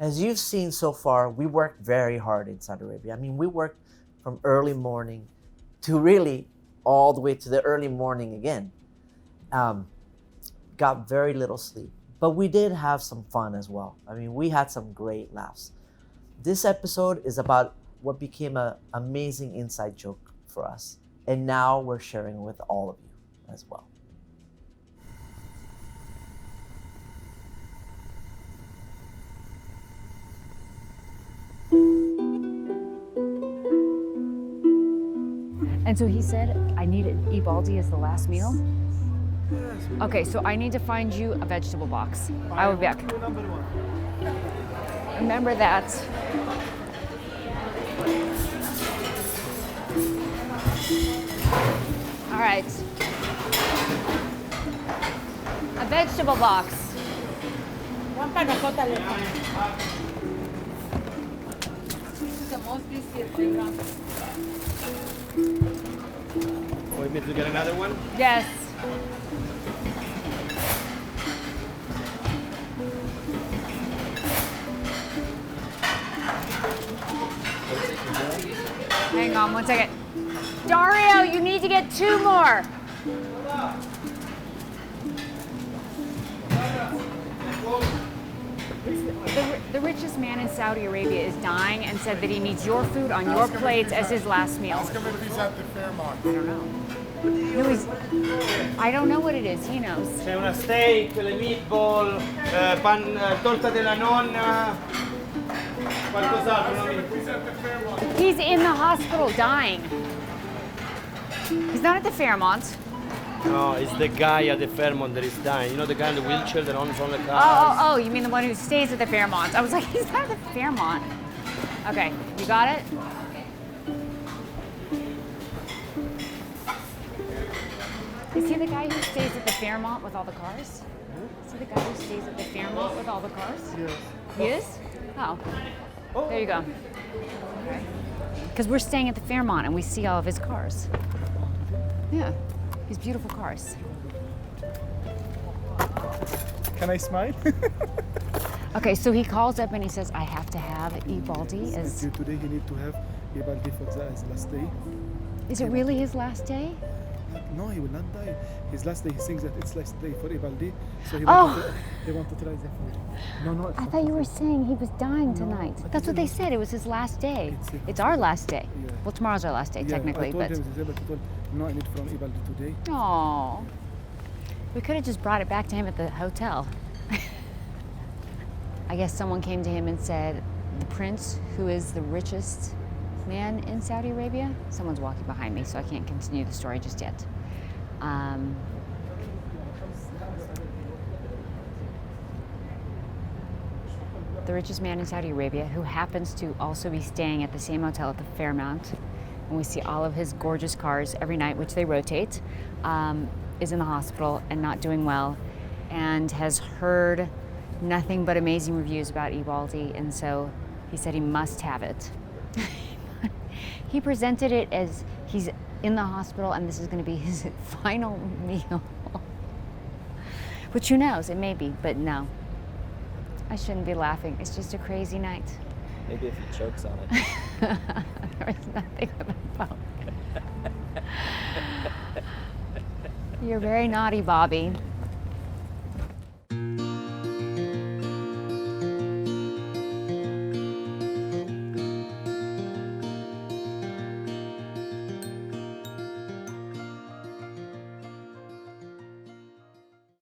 As you've seen so far, we worked very hard in Saudi Arabia. I mean, we worked from early morning to really all the way to the early morning again. Got very little sleep, but we did have some fun as well. I mean, we had some great laughs. This episode is about what became an amazing inside joke for us, and now we're sharing with all of you as well. And so he said, I need to eat Baldi as the last meal? Okay, so I need to find you a vegetable box. I will be back. Remember that. All right. A vegetable box. Want me to get another one? Yes. Hang on 1 second. Dario, you need to get 2 more. The richest man in Saudi Arabia is dying and said that he needs your food on your plates as his last meal. Ask him if he's at the Fairmont. I don't know. I don't know what it is. He knows. C'è una steak, le meatball, torta della nonna, qualcos'altro. Non mi... He's in the hospital dying. He's not at the Fairmont. No, it's the guy at the Fairmont that is dying. You know the guy in the wheelchair that owns all the cars? Oh, you mean the one who stays at the Fairmont. I was like, he's not at the Fairmont. Okay, you got it? Is he the guy who stays at the Fairmont with all the cars? Is he the guy who stays at the Fairmont with all the cars? Yes. He is? Oh. There you go. Because we're staying at the Fairmont and we see all of his cars. Yeah, his beautiful cars. Can I smile? Okay, so he calls up and he says, I have to have Baldi as... Today he need to have Baldi for his last day. Is it really his last day? No, he will not die. His last day, he thinks that it's last day for Baldi. So he Oh. want to try the food. No, it's I not thought you were possible. saying he was dying tonight. I That's what they didn't. said. It was his last day. It's- It's our last day. Yeah. Well, tomorrow's our last day, Yeah, technically, I told but... him, he told, no, I need from Baldi today. Oh, we could have just brought it back to him at the hotel. I guess someone came to him and said, the prince, who is the richest man in Saudi Arabia, someone's walking behind me, so I can't continue the story just yet. The richest man in Saudi Arabia, who happens to also be staying at the same hotel at the Fairmont, and we see all of his gorgeous cars every night, which they rotate, is in the hospital and not doing well, and has heard nothing but amazing reviews about Baldi, and so he said he must have it. He presented it as he's in the hospital and this is going to be his final meal. Which who knows, it may be, but no. I shouldn't be laughing. It's just a crazy night. Maybe if he chokes on it. There is nothing about it. You're very naughty, Bobby.